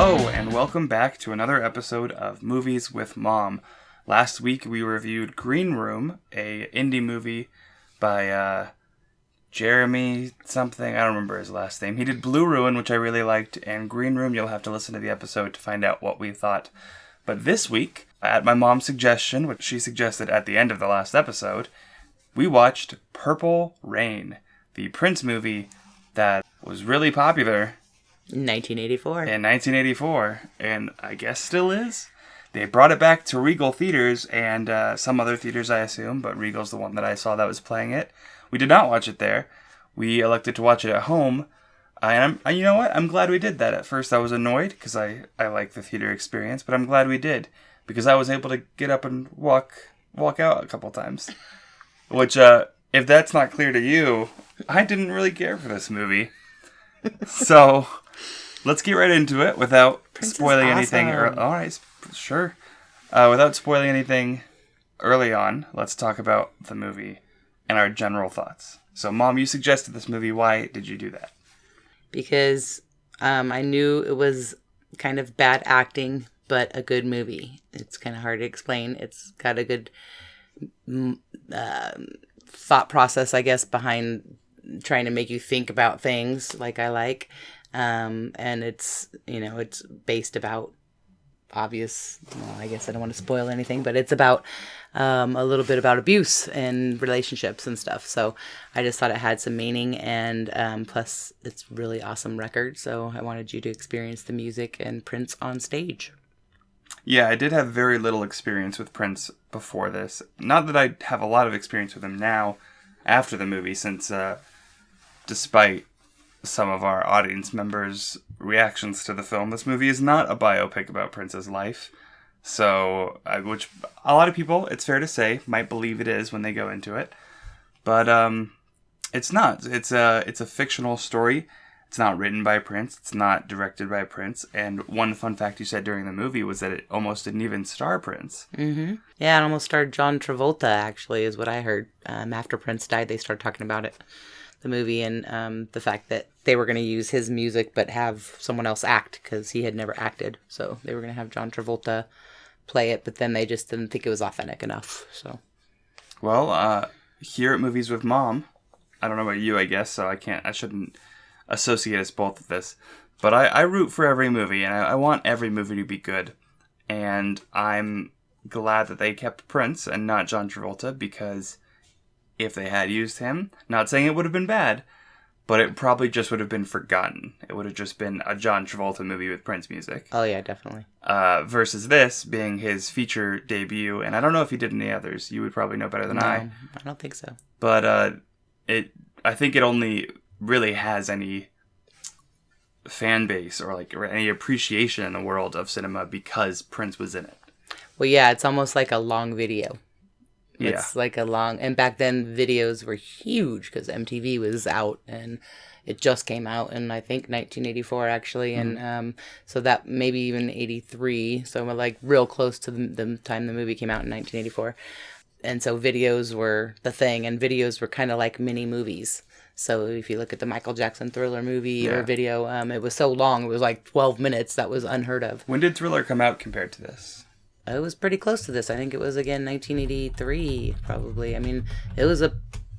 Hello, and welcome back to another episode of Movies with Mom. Last week we reviewed Green Room, a indie movie by Jeremy something. I don't remember his last name. He did Blue Ruin, which I really liked, and Green Room, you'll have to listen to the episode to find out what we thought. But this week, at my mom's suggestion, which she suggested at the end of the last episode, we watched Purple Rain, the Prince movie that was really popular 1984. In 1984, and I guess still is. They brought it back to Regal Theaters and some other theaters, I assume, but Regal's the one that I saw that was playing it. We did not watch it there. We elected to watch it at home. And you know what? I'm glad we did that. At first I was annoyed because I like the theater experience, but I'm glad we did because I was able to get up and walk out a couple times. Which, if that's not clear to you, I didn't really care for this movie. So... let's get right into it without spoiling anything. All right, sure. Without spoiling anything early on, let's talk about the movie and our general thoughts. So, Mom, you suggested this movie. Why did you do that? Because I knew it was kind of bad acting, but a good movie. It's kind of hard to explain. It's got a good thought process, I guess, behind trying to make you think about things like I like. And it's based about I guess I don't want to spoil anything, but it's about a little bit about abuse and relationships and stuff. So I just thought it had some meaning, and plus it's really awesome record. So I wanted you to experience the music and Prince on stage. Yeah, I did have very little experience with Prince before this. Not that I have a lot of experience with him now after the movie, since despite some of our audience members' reactions to the film, this movie is not a biopic about Prince's life. So, which a lot of people, it's fair to say, might believe it is when they go into it. But it's not. It's a fictional story. It's not written by Prince. It's not directed by Prince. And one fun fact you said during the movie was that it almost didn't even star Prince. Mm-hmm. Yeah, it almost starred John Travolta, actually, is what I heard. After Prince died, they started talking about it. The movie and the fact that they were going to use his music but have someone else act because he had never acted. So they were going to have John Travolta play it, but then they just didn't think it was authentic enough. So, well, here at Movies with Mom, I don't know about you, I guess, so I shouldn't associate us both with this, but I root for every movie, and I want every movie to be good. And I'm glad that they kept Prince and not John Travolta, because if they had used him, not saying it would have been bad, but it probably just would have been forgotten. It would have just been a John Travolta movie with Prince music. Oh yeah, definitely. Versus this being his feature debut, and I don't know if he did any others. You would probably know better than I. I don't think so. But I think it only really has any fan base or any appreciation in the world of cinema because Prince was in it. Well, yeah, it's almost like a long video. Yeah. It's like a long, and back then videos were huge because MTV was out and it just came out in, I think, 1984 actually. Mm-hmm. And so that maybe even 83. So we're real close to the time the movie came out in 1984. And so videos were the thing, and videos were kind of like mini movies. So if you look at the Michael Jackson Thriller movie or video, it was so long. It was 12 minutes. That was unheard of. When did Thriller come out compared to this? It was pretty close to this. I think it was, again, 1983, probably. I mean, it was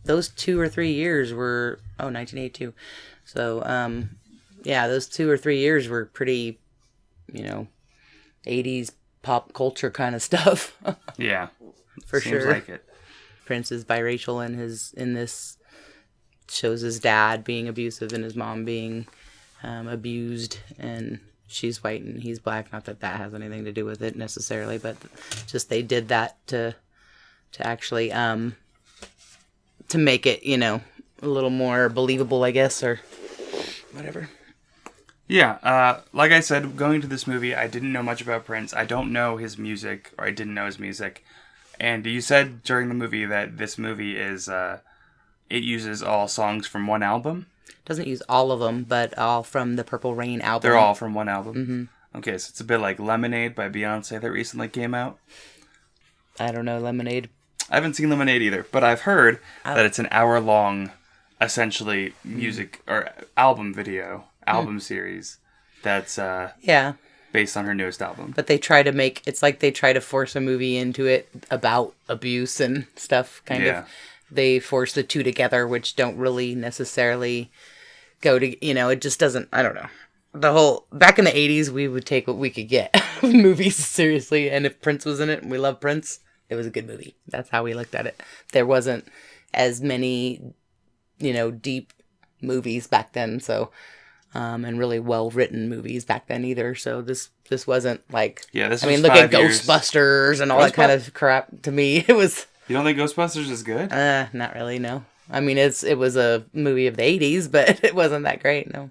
those 2 or 3 years were... Oh, 1982. So, those 2 or 3 years were pretty, 80s pop culture kind of stuff. Yeah. For Seems sure. like it. Prince is biracial in this. Shows his dad being abusive and his mom being abused, and she's white and he's black. Not that that has anything to do with it necessarily, but just they did that to actually to make it, a little more believable, I guess, or whatever. Yeah, like I said, going to this movie, I didn't know much about Prince. I don't know his music, or I didn't know his music. And you said during the movie that this movie is, it uses all songs from one album? Doesn't use all of them, but all from the Purple Rain album. They're all from one album? Mm-hmm. Okay, so it's a bit like Lemonade by Beyonce that recently came out. I don't know, Lemonade. I haven't seen Lemonade either, but I've heard that it's an hour-long, essentially, music or album series that's Yeah. based on her newest album. But they try to make, it's like they try to force a movie into it about abuse and stuff, kind of. They force the two together, which don't really necessarily go to, it just doesn't, I don't know. Back in the 80s, we would take what we could get movies seriously. And if Prince was in it, and we love Prince, it was a good movie. That's how we looked at it. There wasn't as many, deep movies back then. So, and really well-written movies back then either. So this wasn't like, this I was mean, look at 5 years. Ghostbusters and all that kind of crap. To me, it was... You don't think Ghostbusters is good? Not really, no. I mean, it was a movie of the 80s, but it wasn't that great, no.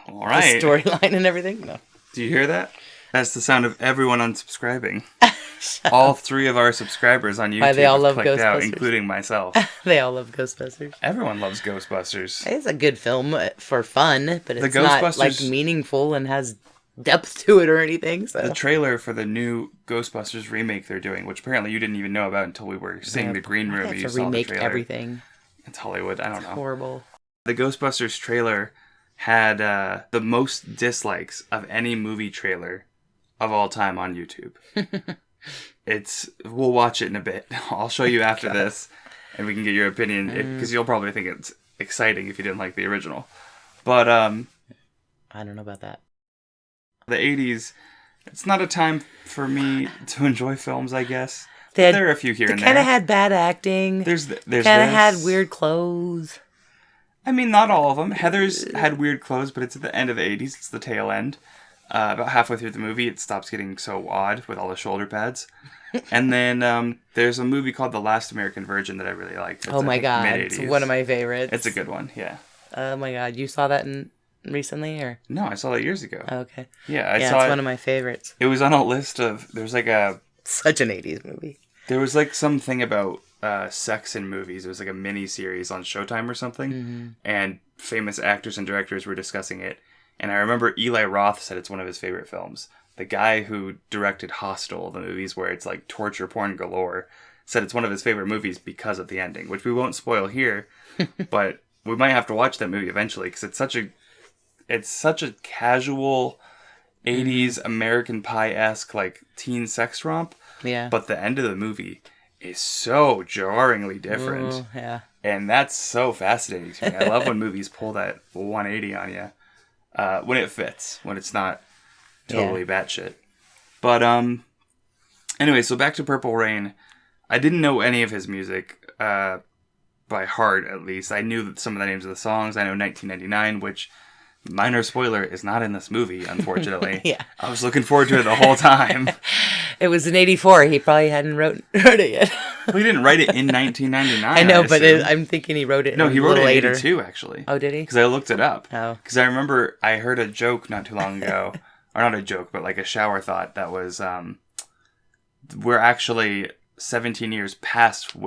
All right. The storyline and everything, no. Do you hear that? That's the sound of everyone unsubscribing. All 3 of our subscribers on YouTube they all have love clicked out, Ghostbusters. including myself. They all love Ghostbusters. Everyone loves Ghostbusters. It's a good film for fun, but it's The not Ghostbusters- meaningful and has depth to it or anything. So The trailer for the new Ghostbusters remake they're doing, which apparently you didn't even know about until we were seeing the green room. they You have to saw the remake trailer. everything. It's Hollywood. I don't know. Horrible. The Ghostbusters trailer had the most dislikes of any movie trailer of all time on YouTube. We'll watch it in a bit. I'll show you after this, and we can get your opinion, because you'll probably think it's exciting if you didn't like the original. But I don't know about that. the 80s, it's not a time for me to enjoy films, I guess. They There are a few here and there. kind of had bad acting. There's kind of this. had weird clothes. I mean, not all of them. Heather's had weird clothes, but it's at the end of the 80s. It's the tail end. About halfway through the movie, it stops getting so odd with all the shoulder pads. And then there's a movie called The Last American Virgin that I really liked. It's, Oh my god, mid-80s. it's one of my favorites. It's a good one, yeah. Oh my god, you saw that recently or? No, I saw that years ago. Oh, okay. Yeah, I Yeah, saw it's it. one of my favorites. It was on a list of... There's Such an 80s movie. There was like something about sex in movies. It was like a mini series on Showtime or something, and famous actors and directors were discussing it. And I remember Eli Roth said it's one of his favorite films. The guy who directed Hostel, the movies where it's like torture porn galore, said it's one of his favorite movies because of the ending, which we won't spoil here, but we might have to watch that movie eventually because it's such a casual 80s American Pie-esque like teen sex romp. Yeah. But the end of the movie is so jarringly different. Ooh, yeah. And that's so fascinating to me. I love when movies pull that 180 on you. When it fits. When it's not totally batshit. But, anyway, so back to Purple Rain. I didn't know any of his music, by heart at least. I knew some of the names of the songs. I know 1999, which... minor spoiler, is not in this movie, unfortunately. Yeah. I was looking forward to it the whole time. It was in 84. He probably hadn't wrote it yet. Well, he didn't write it in 1999. I know, but assume. I'm thinking he wrote it No, he wrote it in later. 82, actually. Oh, did he? Because I looked it up. Oh. Because I remember I heard a joke not too long ago. Or not a joke, but like a shower thought that was, we're actually 17 years past past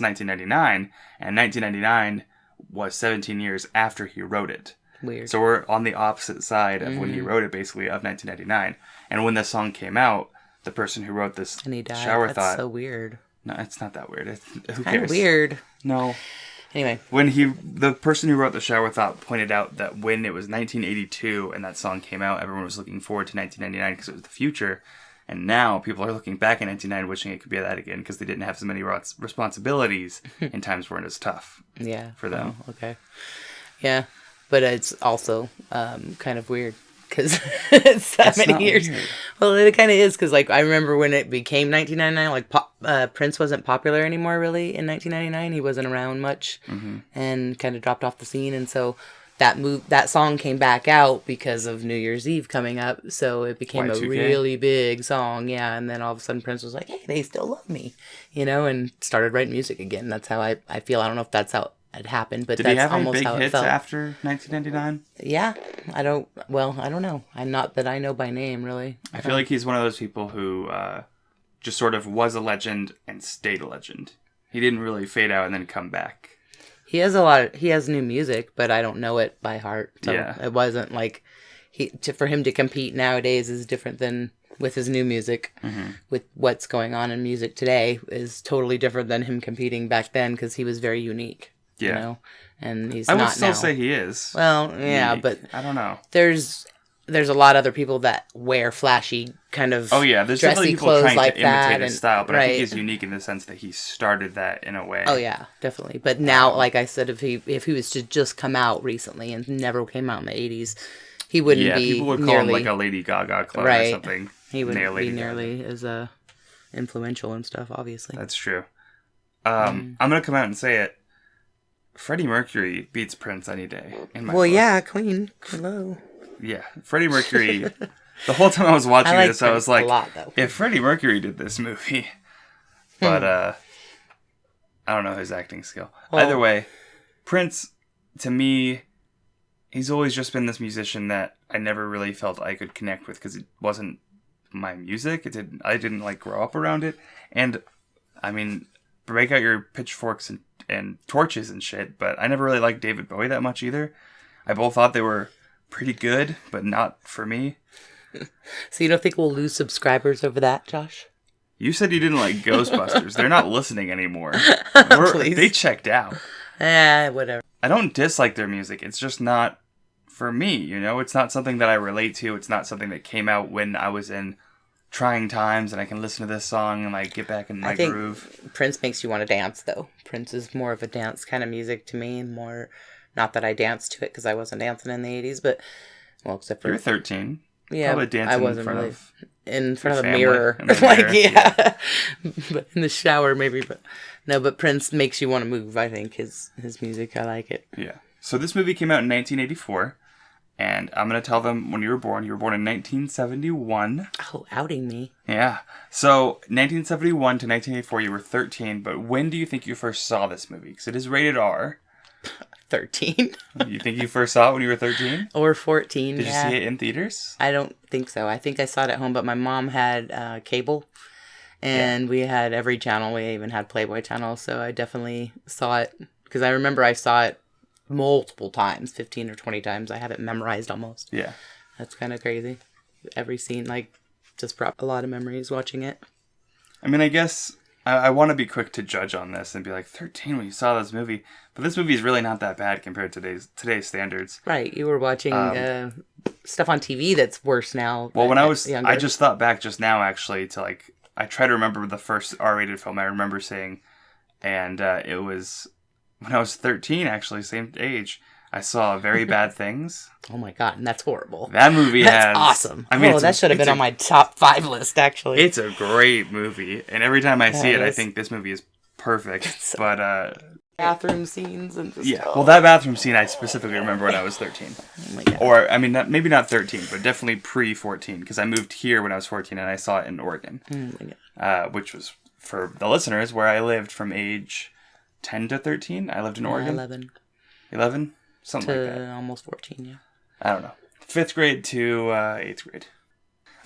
1999, and 1999 was 17 years after he wrote it. Weird. So we're on the opposite side of when he wrote it, basically, of 1999. And when this song came out, the person who wrote this And he died. shower That's thought... so weird. No, it's not that weird. Who Kind of cares? weird. No. Anyway. When the person who wrote the shower thought pointed out that when it was 1982 and that song came out, everyone was looking forward to 1999 because it was the future. And now people are looking back at 1999 wishing it could be that again because they didn't have as many responsibilities and times weren't as tough Yeah. for them. Oh, okay. Yeah. But it's also kind of weird because it's that many not years. weird. Well, it kind of is because, like, I remember when it became 1999, like, Prince wasn't popular anymore, really, in 1999. He wasn't around much and kind of dropped off the scene. And so that song came back out because of New Year's Eve coming up. So it became Y2K? a really big song. Yeah. And then all of a sudden Prince was like, hey, they still love me, and started writing music again. That's how I feel. I don't know if that's how it happened, but Did that's he have any almost big how it hits felt. after 1999? Yeah, I don't know. I'm not that I know by name, really. I feel like he's one of those people who just sort of was a legend and stayed a legend. He didn't really fade out and then come back. He has new music, but I don't know it by heart. So Yeah. it wasn't like for him to compete nowadays is different than with his new music. Mm-hmm. With what's going on in music today is totally different than him competing back then because he was very unique. you Yeah. know, and he's I would not still now. say he is. Well, yeah, unique. but I don't know. there's a lot of other people that wear flashy kind of Oh yeah, there's definitely dressy people clothes trying like to imitate that, his and style, but I think right. he's unique in the sense that he started that in a way. Oh yeah, definitely. But now, like I said, if he was to just come out recently and never came out in the 80s, he wouldn't Yeah, be people would call nearly him like a Lady Gaga clone or right. something. He wouldn't Nail be Lady Gaga. nearly as influential and stuff. Obviously, That's true. I'm gonna come out and say it. Freddie Mercury beats Prince any day. In my well, book. yeah, Queen. Hello. Yeah, Freddie Mercury. The whole time I was watching I like this, I was Prince like, a lot, though. if Freddie Mercury did this movie, but I don't know his acting skill. Well- Either way, Prince, to me, he's always just been this musician that I never really felt I could connect with because it wasn't my music. I didn't like grow up around it, and I mean, break out your pitchforks and torches and shit. But I never really liked David Bowie that much either. I both thought they were pretty good, but not for me. So you don't think we'll lose subscribers over that, Josh? You said you didn't like Ghostbusters. They're not listening anymore. Please. They checked out. Whatever. I don't dislike their music. It's just not for me, you know? It's not something that I relate to. It's not something that came out when I was in trying times and I can listen to this song and like get back in my think groove. Prince makes you want to dance, though. Prince is more of a dance kind of music to me. More, not that I danced to it because I wasn't dancing in the 80s, but, well, except for... You're 13. Yeah, Probably dancing I wasn't in front really of... in front of a family, mirror. in the Like, mirror, yeah. But in the shower, maybe. But no, but Prince makes you want to move, I think, his music. I like it. Yeah. So this movie came out in 1984, and I'm going to tell them when you were born. You were born in 1971. Oh, outing me. Yeah. So 1971 to 1984, you were 13, but when do you think you first saw this movie? Because it is rated R. 13. You think you first saw it when you were 13? Or 14, Did yeah. you see it in theaters? I don't think so. I think I saw it at home, but my mom had cable, and we had every channel. We even had Playboy channel, so I definitely saw it. Because I remember I saw it multiple times, 15 or 20 times. I have it memorized almost. Yeah. That's kind of crazy. Every scene, like, just brought a lot of memories watching it. I mean, I guess I want to be quick to judge on this and be like, 13 when you saw this movie. But this movie is really not that bad compared to today's standards. Right, you were watching stuff on TV that's worse now. Well, when I was, younger. I just thought back just now, actually, to like, I try to remember the first R-rated film I remember seeing. And it was when I was 13, actually, same age. I saw Very Bad Things. Oh my god, and that's horrible. That movie That's has... awesome. I mean, that should have been on my top 5 list, actually. It's a great movie. And every time I see it, I is. think this movie is perfect. But, Bathroom scenes and just, yeah. Well, that bathroom scene I specifically remember when I was 13. oh my god. Or, I mean, maybe not 13, but definitely pre-14. Because I moved here when I was 14 and I saw it in Oregon. Oh my god. Which was, for the listeners, where I lived from age 10 to 13. I lived in Oregon. 11 11? Something to like that. almost 14, yeah. I don't know. 5th grade to 8th grade.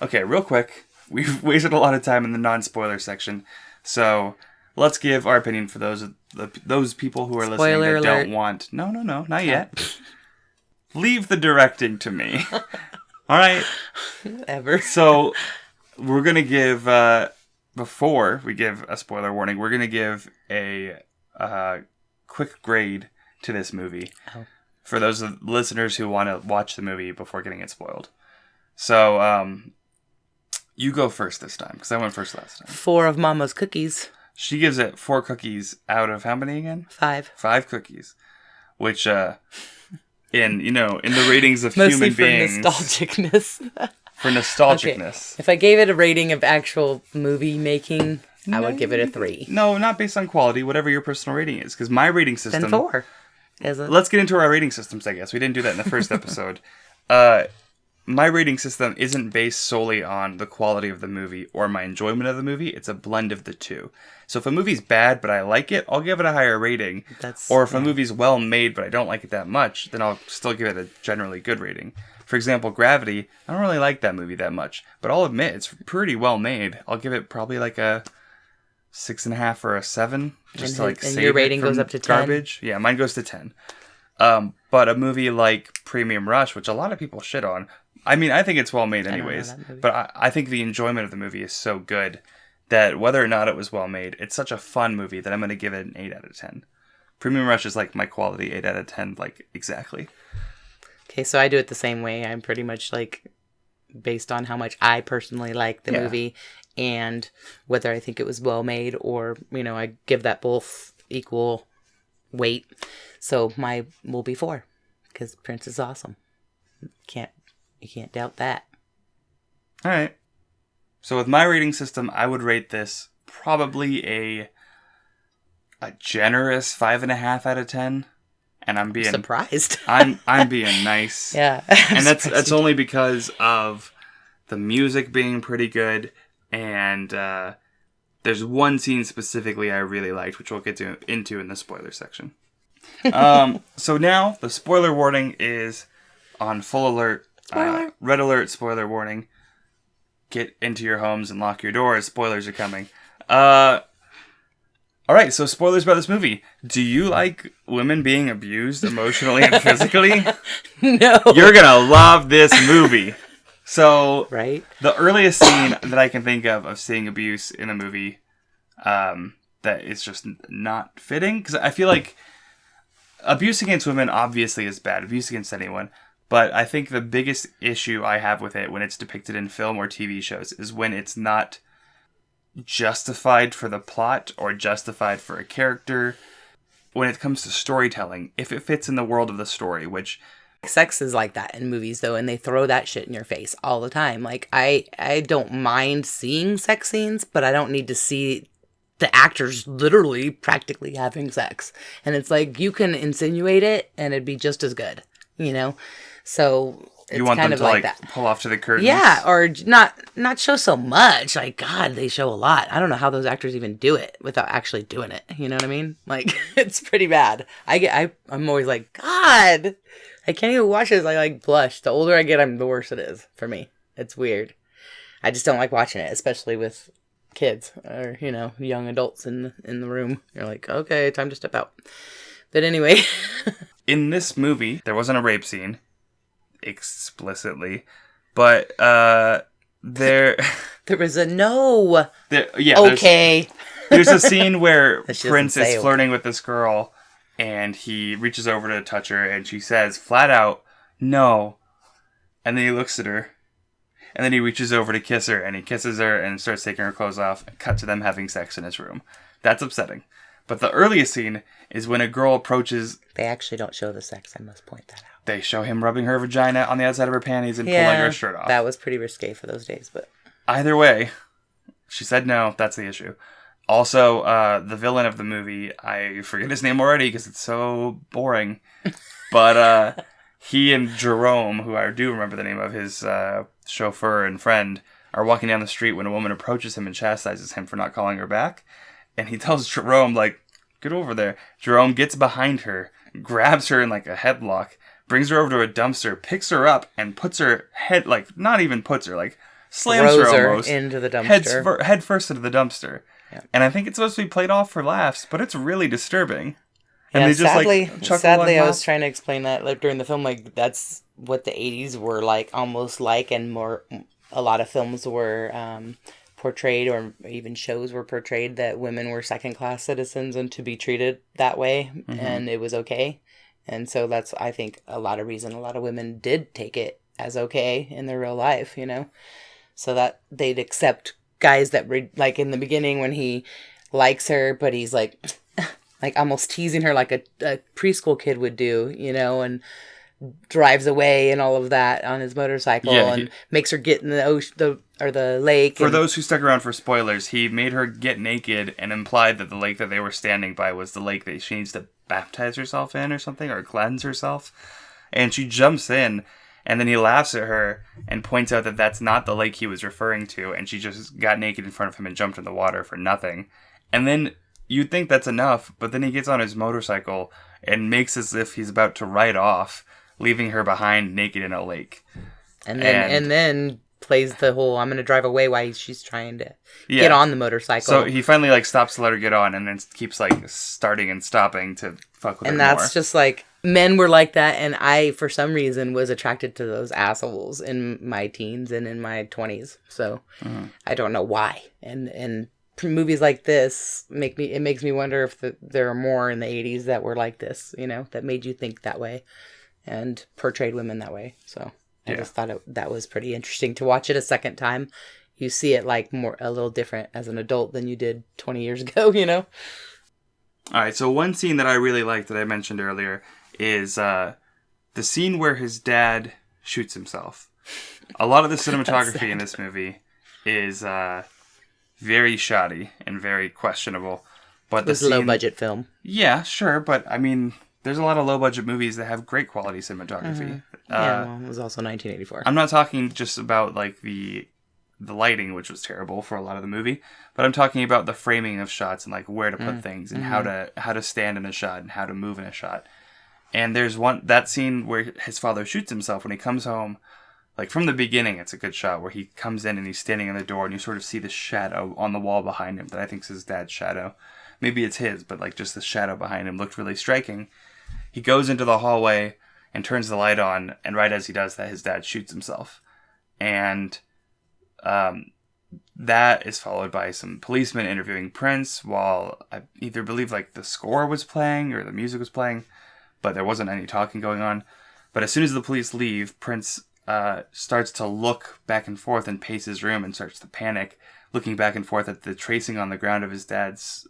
Okay, real quick. We've wasted a lot of time in the non-spoiler section. So, let's give our opinion for those people who are listening Spoiler that alert. don't want... No, not yet. Leave the directing to me. All right. Ever. So, we're going to give... before we give a spoiler warning, we're going to give a quick grade to this movie. Oh. For those listeners who want to watch the movie before getting it spoiled. So, you go first this time, because I went first last time. 4 of Mama's cookies. She gives it 4 cookies out of how many again? 5. 5 cookies. Which, in the ratings of Mostly human for beings... nostalgicness. For nostalgicness. If I gave it a rating of actual movie making, I would give it a 3. No, not based on quality, whatever your personal rating is. Because my rating system... Then 4. Is it? Let's get into our rating systems, I guess. We didn't do that in the first episode. My rating system isn't based solely on the quality of the movie or my enjoyment of the movie. It's a blend of the two. So if a movie's bad but I like it, I'll give it a higher rating. Or if a movie's well made but I don't like it that much, then I'll still give it a generally good rating. For example, Gravity, I don't really like that movie that much, but I'll admit it's pretty well made. I'll give it probably like a 6.5 or a 7. Just to like and save your it rating from goes up to 10? garbage. Yeah, mine goes to 10. But a movie like Premium Rush, which a lot of people shit on, I mean, I think it's well made anyways. that movie. But I think the enjoyment of the movie is so good that whether or not it was well made, it's such a fun movie that I'm going to give it an 8 out of 10. Premium Rush is like my quality 8 out of 10, like exactly. Okay, so I do it the same way. I'm pretty much like based on how much I personally like the movie and whether I think it was well made or, I give that both equal weight. So my will be 4 because Prince is awesome. You can't doubt that. All right. So with my rating system, I would rate this probably a generous 5.5 out of 10. And I'm being surprised. I'm being nice. Yeah. And that's only because of the music being pretty good, and there's one scene specifically I really liked, which we'll get into in the spoiler section. So now the spoiler warning is on full alert. Red alert, spoiler warning. Get into your homes and lock your doors. Spoilers are coming. All right, so spoilers about this movie. Do you like women being abused emotionally and physically? No. You're going to love this movie. So, right? The earliest scene that I can think of seeing abuse in a movie that is just not fitting, because I feel like abuse against women obviously is bad, abuse against anyone, but I think the biggest issue I have with it when it's depicted in film or TV shows is when it's not justified for the plot or justified for a character. When it comes to storytelling, if it fits in the world of the story, which sex is like that in movies though, and they throw that shit in your face all the time. Like I don't mind seeing sex scenes, but I don't need to see the actors literally practically having sex. And it's like you can insinuate it and it'd be just as good, So it's you want kind them of to like that. Pull off to the curtains. Yeah, or not show so much. Like, God, they show a lot. I don't know how those actors even do it without actually doing it. You know what I mean? Like, it's pretty bad. I'm always like, God, I can't even watch this. I like blush. The older I get, the worse it is for me. It's weird. I just don't like watching it, especially with kids or young adults in the room. You're like, okay, time to step out. But anyway, in this movie, there wasn't a rape scene. Explicitly, but there was a no. Okay. There's a scene where Prince is okay. flirting with this girl, and he reaches over to touch her, and she says flat out, "No," and then he looks at her, and then he reaches over to kiss her, and he kisses her and starts taking her clothes off. Cut to them having sex in his room. That's upsetting. But the earliest scene is when a girl approaches. They actually don't show the sex. I must point that out. They show him rubbing her vagina on the outside of her panties and pulling her shirt off. That was pretty risque for those days, but either way, she said no. That's the issue. Also, the villain of the movie, I forget his name already because it's so boring. But he and Jerome, who I do remember the name of, his chauffeur and friend, are walking down the street when a woman approaches him and chastises him for not calling her back. And he tells Jerome, like, get over there. Jerome gets behind her, grabs her in like a headlock, brings her over to a dumpster, picks her up, and puts her head, like, not even puts her, like, slams her almost into the dumpster. Head first into the dumpster. Yeah. And I think it's supposed to be played off for laughs, but it's really disturbing. And yeah, they just, sadly, I was trying to explain that like, during the film, like, that's what the 80s were like, almost like, and a lot of films were portrayed, or even shows were portrayed, that women were second-class citizens and to be treated that way, and it was okay. And so that's, I think, a lot of reason a lot of women did take it as okay in their real life, so that they'd accept guys that were, like, in the beginning when he likes her, but he's like almost teasing her like a preschool kid would do, and drives away and all of that on his motorcycle, and makes her get in the ocean, the lake. For those who stuck around for spoilers, he made her get naked and implied that the lake that they were standing by was the lake that she needs to baptize herself in or something, or cleanse herself. And she jumps in, and then he laughs at her and points out that that's not the lake he was referring to, and she just got naked in front of him and jumped in the water for nothing. And then you'd think that's enough, but then he gets on his motorcycle and makes as if he's about to ride off, leaving her behind naked in a lake. And then plays the whole, I'm going to drive away while she's trying to get on the motorcycle. So he finally, like, stops to let her get on, and then keeps, like, starting and stopping to fuck with her more. And that's just, like, men were like that, and I, for some reason, was attracted to those assholes in my teens and in my 20s. So I don't know why. And movies like this makes me wonder if there are more in the 80s that were like this, that made you think that way and portrayed women that way. So I just thought that was pretty interesting to watch it a second time. You see it like a little different as an adult than you did 20 years ago, All right, so one scene that I really liked that I mentioned earlier is the scene where his dad shoots himself. A lot of the cinematography in this movie is very shoddy and very questionable. But it was a low-budget film. Yeah, sure, but I mean, there's a lot of low-budget movies that have great quality cinematography. It was also 1984. I'm not talking just about like the lighting, which was terrible for a lot of the movie, but I'm talking about the framing of shots and like where to put things and how to stand in a shot and how to move in a shot. And there's that scene where his father shoots himself when he comes home. Like from the beginning, it's a good shot where he comes in and he's standing in the door and you sort of see the shadow on the wall behind him that I think is his dad's shadow. Maybe it's his, but like just the shadow behind him looked really striking. He goes into the hallway and turns the light on, and right as he does that, his dad shoots himself. And that is followed by some policemen interviewing Prince while I either believe like the score was playing or the music was playing, but there wasn't any talking going on. But as soon as the police leave, Prince starts to look back and forth and pace his room and starts to panic, looking back and forth at the tracing on the ground of his dad's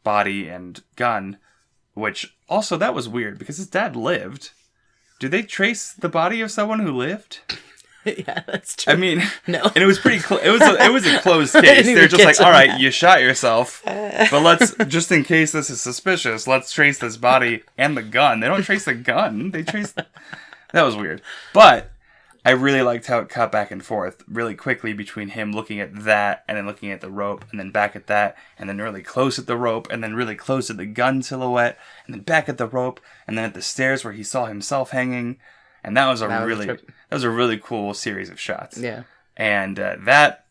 body and gun, which also that was weird because his dad lived. Do they trace the body of someone who lived? Yeah, that's true. I mean, no. And it was pretty it was a closed case. They're just like, all right, you shot yourself, but let's, just in case this is suspicious, let's trace this body and the gun. They don't trace the gun. They trace... That was weird. But I really liked how it cut back and forth really quickly between him looking at that and then looking at the rope and then back at that and then really close at the rope and then really close at the gun silhouette and then back at the rope and then at the stairs where he saw himself hanging. And that was a really cool series of shots. Yeah. And that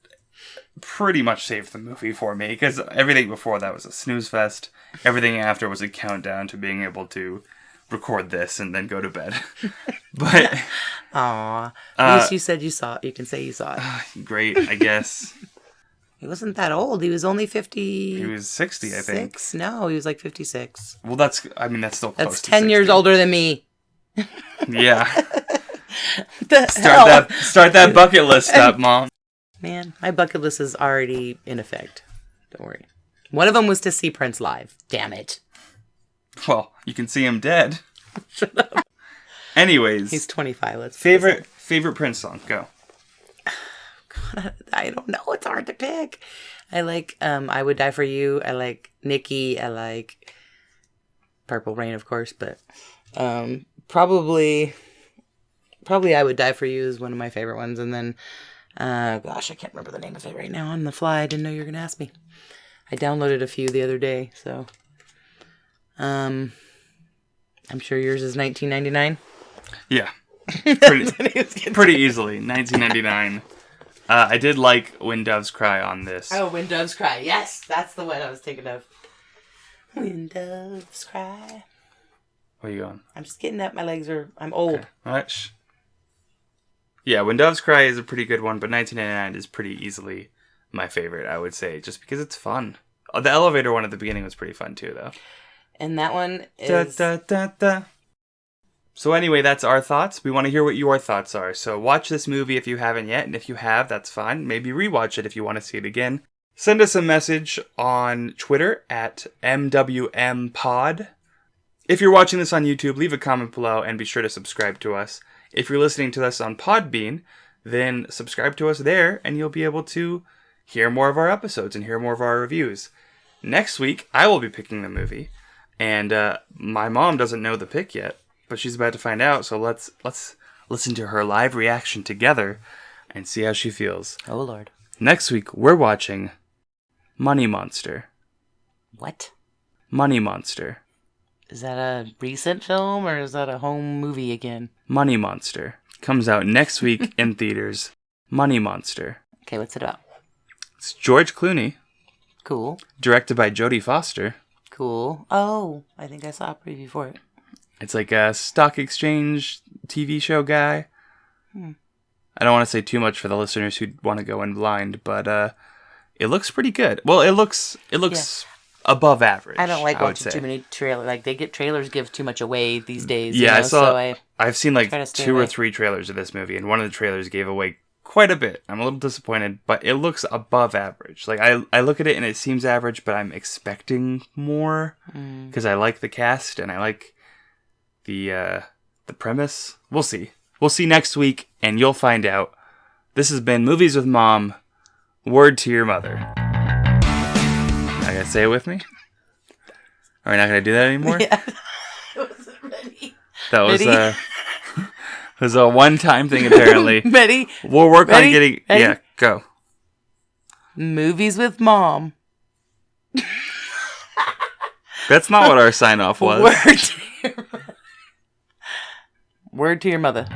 pretty much saved the movie for me because everything before that was a snooze fest. Everything after was a countdown to being able to record this and then go to bed. But Aw. At least you said you saw it. You can say you saw it. Great, I guess. He wasn't that old. He was only 50. He was 60, I think. No, he was like 56. Well, that's still close That's to 10 years 60. older than me. Yeah. Start Start that bucket list up, Mom. Man, my bucket list is already in effect. Don't worry. One of them was to see Prince live. Damn it. Well, you can see him dead. Shut up. Anyways. He's 25. Let's favorite Prince song. Go. God, I don't know. It's hard to pick. I like I Would Die For You. I like Nikki. I like Purple Rain, of course, but probably I Would Die For You is one of my favorite ones. And then, gosh, I can't remember the name of it right now on the fly. I didn't know you were going to ask me. I downloaded a few the other day, so. I'm sure yours is 1999. Yeah. Pretty easily. 1999. I did like When Doves Cry on this. Oh, When Doves Cry. Yes, that's the one I was thinking of. When Doves Cry. Where are you going? I'm just getting up. I'm old. Okay. All right. Shh. Yeah, When Doves Cry is a pretty good one, but 1999 is pretty easily my favorite, I would say, just because it's fun. The elevator one at the beginning was pretty fun, too, though. And that one is... Da, da, da, da. So anyway, that's our thoughts. We want to hear what your thoughts are. So watch this movie if you haven't yet, and if you have, that's fine. Maybe rewatch it if you want to see it again. Send us a message on Twitter at MWMPod. If you're watching this on YouTube, leave a comment below and be sure to subscribe to us. If you're listening to us on Podbean, then subscribe to us there and you'll be able to hear more of our episodes and hear more of our reviews. Next week, I will be picking the movie. And my mom doesn't know the pick yet, but she's about to find out. So let's listen to her live reaction together and see how she feels. Oh, Lord. Next week, we're watching Money Monster. What? Money Monster. Is that a recent film or is that a home movie again? Money Monster. Comes out next week in theaters. Money Monster. Okay, what's it about? It's George Clooney. Cool. Directed by Jodie Foster. Cool. Oh, I think I saw a preview for it. It's like a stock exchange TV show guy. I don't want to say too much for the listeners who want to go in blind, but it looks pretty good. Well, it looks above average. I don't like would watching say. too many trailers. Like trailers give too much away these days. Yeah, you know? So I've seen like try to stay 2 or away. 3 trailers of this movie, and one of the trailers gave away quite a bit. I'm a little disappointed, but it looks above average. Like I look at it and it seems average, but I'm expecting more because I like the cast and I like the premise. We'll see. We'll see next week, and you'll find out. This has been Movies with Mom. Word to your mother. Not gonna say it with me? Are we not gonna do that anymore? Yeah. I wasn't ready. That was Ready? was a one-time thing apparently. Ready? We'll work on Ready? getting. Ready? Yeah, go. Movies with Mom. That's not what our sign-off was. Word to your mother. Word to your mother.